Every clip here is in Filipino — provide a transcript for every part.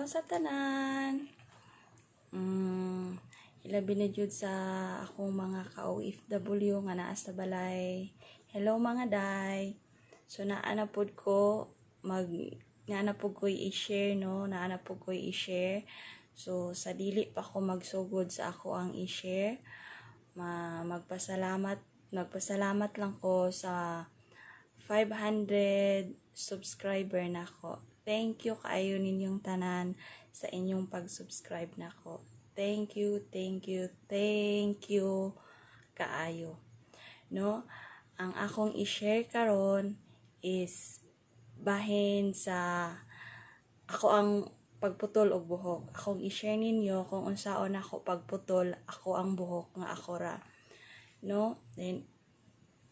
sa tanan. Ilabi na jud sa akong mga ka-OFW nga naa sa balay. Hello mga day. So naana pod ko i-share no, naana pod ko i-share. So sa dili pa ko magsugod sa ako ang i-share, magpasalamat lang ko sa 500 subscriber na ko. Thank you kaayo ninyong tanan sa inyong pag-subscribe na ko. Thank you kaayo. No? Ang akong i-share karon is bahin sa ako ang pagputol og buhok. Akong i-share ninyo kung unsaon ako pagputol ako ang buhok nga ako ra. No? Then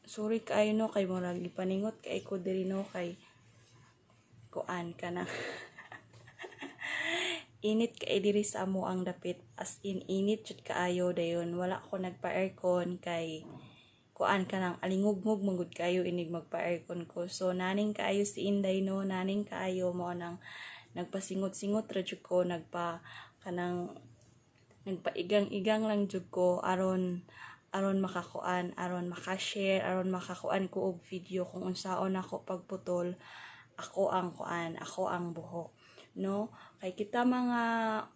sorry kaayo no kay murag ipaningot kay ko diri no kay kuan ka na. Init kay diri sa amo ang dapit, as in init jud kaayo dayon. Wala ko nagpa-aircon kay kuan ka nang alingugmug mangud kayo inig magpa-aircon ko. So naning kaayo si Inday no, naning kaayo mo nang nagpasingot-singot ra jud ko, nagpaigang-igang lang jud ko aron makakuan, aron makashare, aron makakuan ko og video kung unsaon ako pagputol ako ang buhok, no? Kay kita mga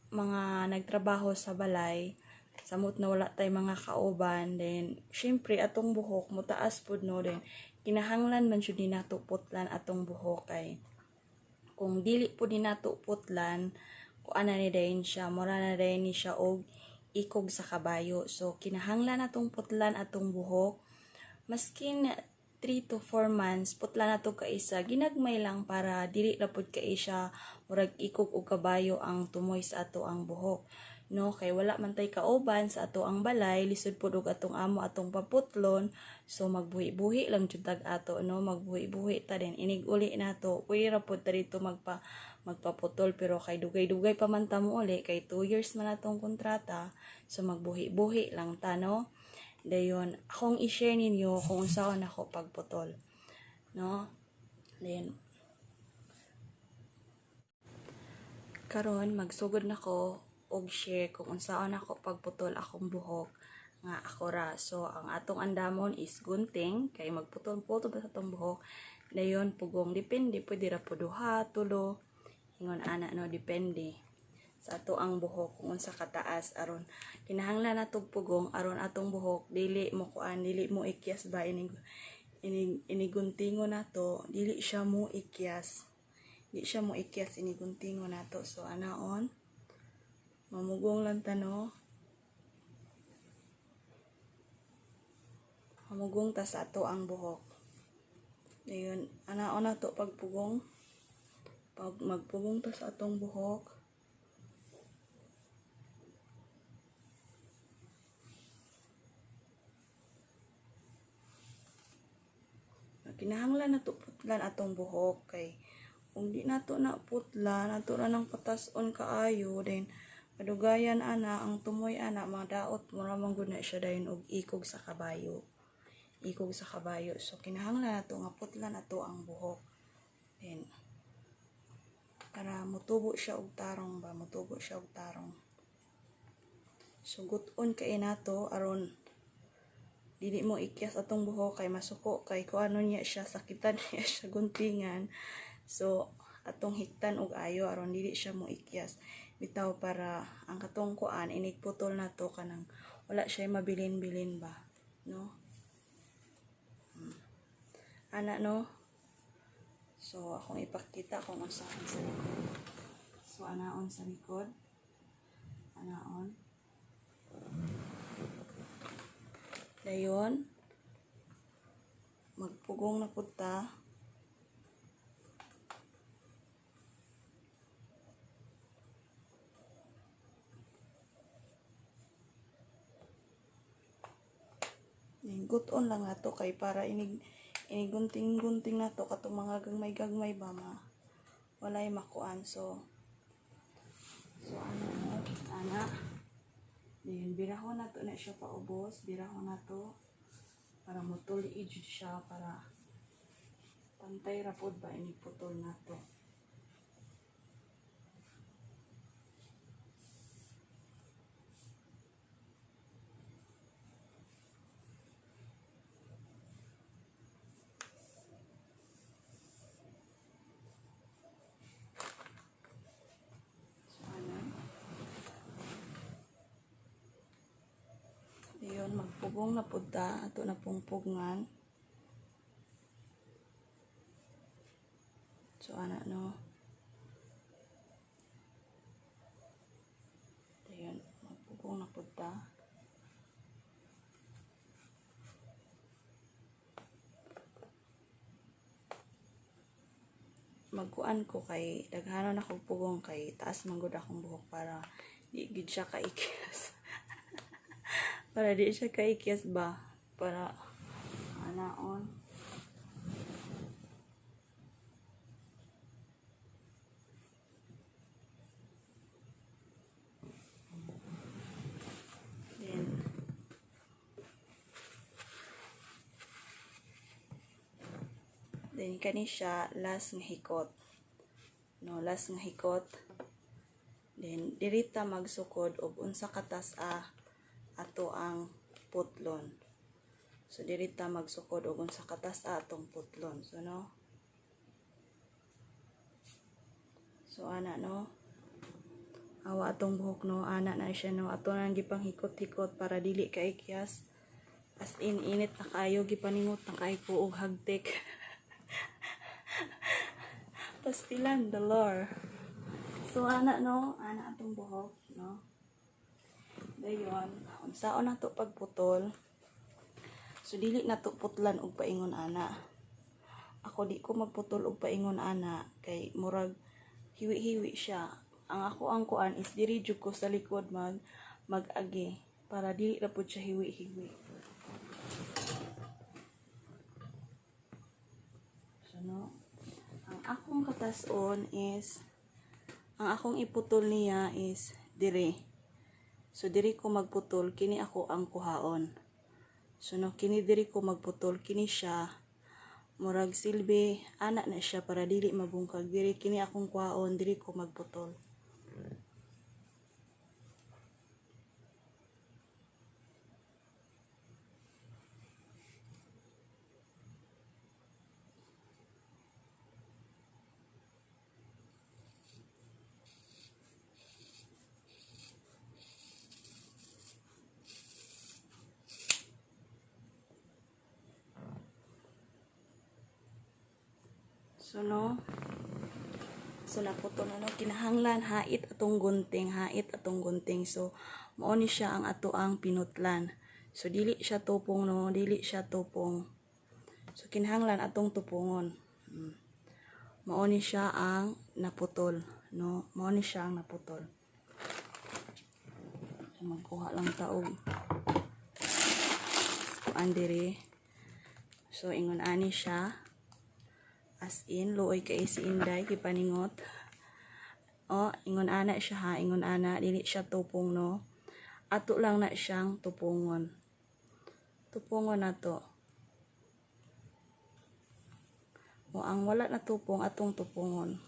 nagtrabaho sa balay, samot na wala tay mga kauban, then syempre atong buhok mo taas pud no, then kinahanglan man jud ni nato putlan atong buhok. Kay kung dili pud ni nato putlan, kuan na ni dayon siya, mura na dayon ni siya og ikog sa kabayo. So kinahanglan natong putlan atong buhok, maskin 3 to 4 months putlan nato kaisa, ginagmay lang para dili ra pud kay siya murag ikog og kabayo ang tumoy sa ato ang buhok, no? Kay wala man tay kauban sa ato ang balay, lisod pud og atong amo atong paputlon. So magbuhi-buhi lang jud tag ato, no? Magbuhi-buhi ta din inig uli nato pwede ra pud ta dito magpaputol, pero kay dugay-dugay pa man ta mo uli kay 2 years man atong kontrata. So magbuhi-buhi lang ta, no? Dayon akong i-share ninyo kung unsaon ako pagputol, no? Then karon magsugod nako og share kung unsaon ako pagputol akong buhok nga ako ra. So ang atong andamon is gunting, kay magputol-putol sa atong buhok. Dayon pugong, depende pwede ra po 2, 3 ingon ana, no? Depende sa ato ang buhok kung unsa kataas, aron kinahanglan nato pugong aron atong buhok dili mo ikyas ba iniguntingo nato, dili siya mo ikyas iniguntingo nato. So anaon mamugong lang ta, no? Mamugong ta sa ato ang buhok. Dayon anaon nato pagpugong, pag magpugong ta sa atong buhok, kinahanglan nato putlan atong buhok. Kay kung di nato na putlan, nato na nang patas-on kaayo, then kadugayan ana ang tumoy ana madaot mo ramang gud na siya dayon og ikog sa kabayo. So kinahanglan nato nga putlan ato ang buhok, then para mutubo siya og tarong. So gut-on kay nato aron dili mo ikyas atong buhok, kay masuko kay kuano niya siya, sakitan niya siya guntingan. So atong hiktan og ayo aron dili siya mo ikyas bitaw, para ang katong kuan inigputol nato kanang wala siya mabilin-bilin ba, no? Ana, no? So akong ipakita kung unsaon sa likod. So anaon sa likod, anaon dayon magpugong na pud ta. Gut-on lang nato kay para inigunting-gunting nato katong mga gagmay-gagmay ba walay makuan. So ana then birahon nato na siya paubos, birahon nato para mutuli jud siya, para pantay ra pud ba ini putol nato. Dayon magpugong na pud ta ato na pong pugngan. So ana no. Dayon magpugong na pud ta. Magkuan ko kay daghanon ako pugong kay taas man gud akong buhok para di gid siya kaikyas. Para di siya kaikyas ba? Para anaon. Then kani siya last nga hikot. No, last nga hikot. Then dirita magsukod og unsa katas ato ang putlon. So dirita magsukod og unsa katas atong putlon. So no. So ana no. Awa atong buhok no, ana na siya no. Ato nang gipang hikot-hikot para dili kaikyas. As in init na kayo gipaningot na kay ko og hagtik. Pastilan dolor. So ana no, ana atong buhok no. Dayon, unsaon na to pagputol. So dili na to putlan og paingon ana. Ako di ko magputol og paingon ana kay murag hiwi-hiwi siya. Ang ako ang kuan is diri jud ko sa likod mag-agi para dili ra pud siya hiwi-hiwi. So no. Ang akong katason is ang akong iputol niya is dire. So diri ko magputol kini ako ang kuhaon. So no kini diri ko magputol kini siya murag silbi ana na siya para dili mabungkag diri kini akong kuhaon diri ko magputol. So no. So naputol na no kinahanglan hait atong gunting. So mao ni siya ang ato ang pinutlan. So dili siya tupong no, dili siya tupong. So kinahanglan atong tupungon. Mao ni siya ang naputol no, mao ni siya ang naputol. So magkuha lang taog kuan diri. So ingon ani siya. As in, luoy kay si Inday, kipaningot. O, ingon ana siya ha, ingon ana, dili siya tupong no. Ato lang na siyang tupungon. Tupungon na to. O, ang wala na tupong, atong tupungon.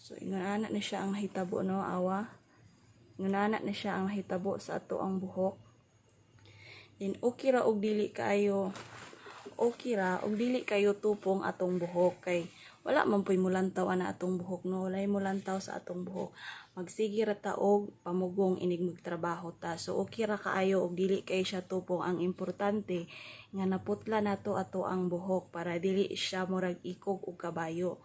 So, ingonana na siya ang nahitabo, no, awa. Ingonana na siya ang nahitabo sa ato ang buhok. Then, okay ra og dili kayo tupong atong buhok. Kay, wala man po'y mulantaw ana atong buhok, no. Walay mulantaw sa atong buhok. Magsige ra ta og pamugong inig magtrabaho ta. So, okay ra kaayo og dili kay siya tupong. Ang importante, nga naputla nato ato ang buhok para dili siya murag ikog og kabayo.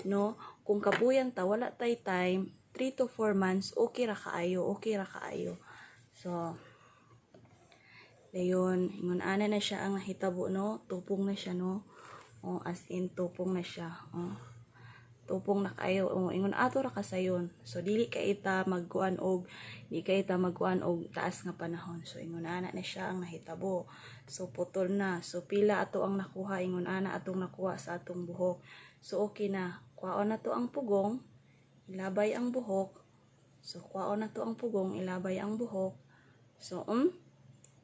No, kung kabuyan ta wala tay time 3 to 4 months okay ra kaayo. So dayon ingon ana na siya ang nahitabo no, tupong na siya no. O as in tupong na siya. Tupong na kaayo. O ingon ato ra kasayon. So dili kay ita magkuan og taas nga panahon. So ingon ana na siya ang nahitabo. So putol na. So pila ato ang nakuha, ingon ana atong nakuha sa atong buhok. So okay na. Kuhaon na to ang pugong, ilabay ang buhok. So kuhaon na to ang pugong, ilabay ang buhok. So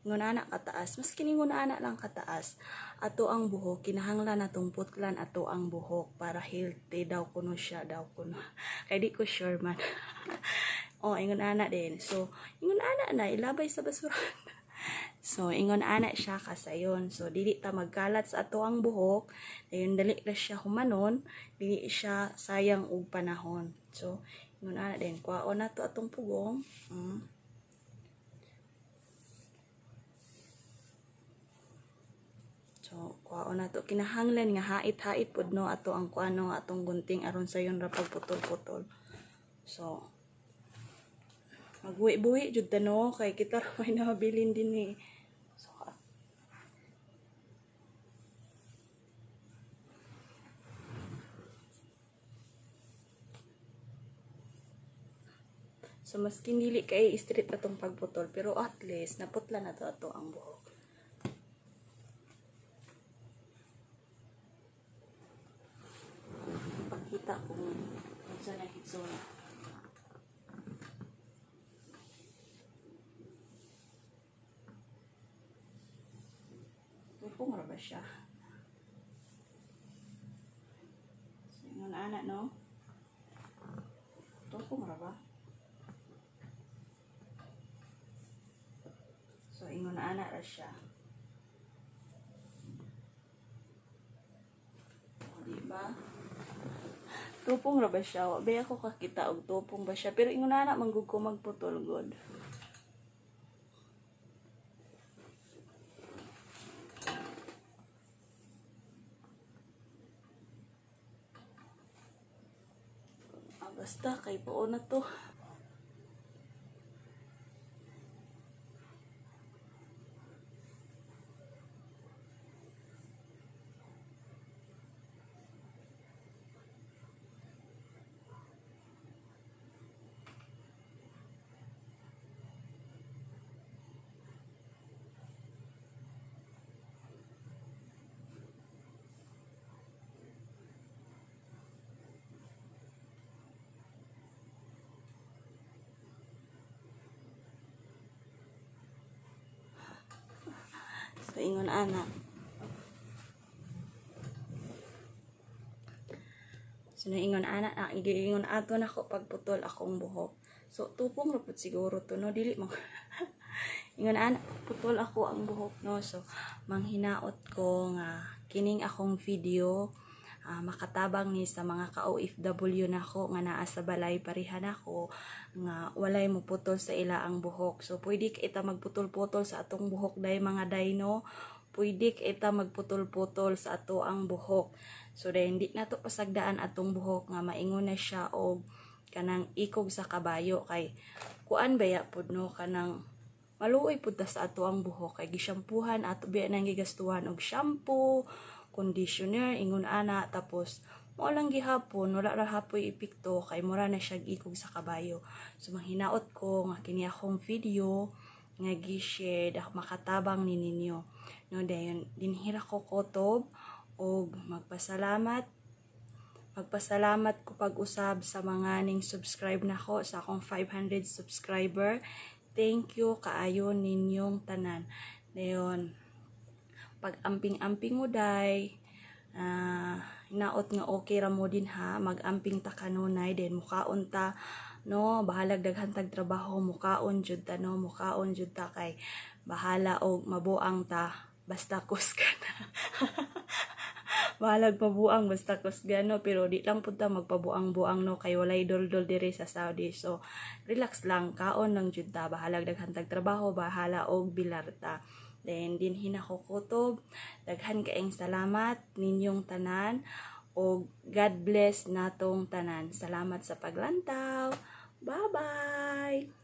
ingon ana kataas, mas kiningon ana lang kataas. Ato ang buhok kinahanglan natong putlan ato ang buhok para healthy daw kuno siya daw kuno. Kay di ko sure man. Oh, ingon ana din. So, ingon ana na ilabay sa basurahan. So, ingon ana siya kasayon. So, dili ta magkalat sa ato ang buhok. Dayon dali ra siya humanon, dili siya sayang og panahon. So, ingon ana din kuhaon nato atong pugong. So, kuhaon nato kinahanglan nga hait-hait pud no ato ang kuano atong gunting aron sayon ra pagputol-putol. So, magbuhi-buhi jud ta no kay kita ra may nabilin din ni. So, maskin dili kay straight atong pagputol, pero at least naputla na to ato ang buhok. Pakita kung saan na hitsura. Kung ba siya? So, yung anak, no? Ito, kung ba? So, ingon ana ra siya. O, diba? Tupong ra ba siya? Ba ako kakita og tupong ba siya? Pero ingon ana manggug ko magputol god. Basta kay puo na to. So, ingon ana. So, ingon ana, ingon ato na ko pagputol akong buhok. So, tupong rapod siguro to, no? Dili mo. Ingon ana, putol ako ang buhok, no? So, manghinaot ko nga kining akong video, makatabang ni sa mga ka-OFW na ko nga naa sa balay parihan ako nga walay mo putol sa ila ang buhok. So pwede kita magputol-putol sa atong buhok day mga dayno, pwede kita magputol-putol sa ato ang buhok. So dahil hindi na to pasagdaan atong buhok nga maingon na siya og kanang ikog sa kabayo kay kuan baya pud no kanang maluoy pud ta sa ato ang buhok kay gisyampuhan ato biya nang gigastuhan og shampoo, conditioner, ingon ana, tapos mo lang gihapon, wala ra hapoy epekto kay mura na siya ikog sa kabayo. So manghinaot ko nga kini akong video nga gi-share makatabang ni ninyo. No dayon dinhira ko kutob og magpasalamat ko pag-usab sa mga ning subscribe nako sa akong 500 subscriber. Thank you kaayo ninyong tanan. Dayon pag-amping-amping mo day, hinaot nga okay ra mo din ha, mag-amping ta kanunay, then mukaon ta, no, bahalag daghan tag trabaho, mukaon jud ta, no, mukaon jud ta kay bahala og mabuang ta, basta kusga na. Bahalag mabuang basta kusga, no, pero di lang pud ta magpabuang-buang, no, kay walay dol-dol diri sa Saudi. So, relax lang, kaon lang jud ta, bahalag daghan tag trabaho, bahala og bilar ta. Then, dinhin ako kutob. Daghan kaayong salamat ninyong tanan. O God bless natong tanan. Salamat sa paglantaw. Bye-bye!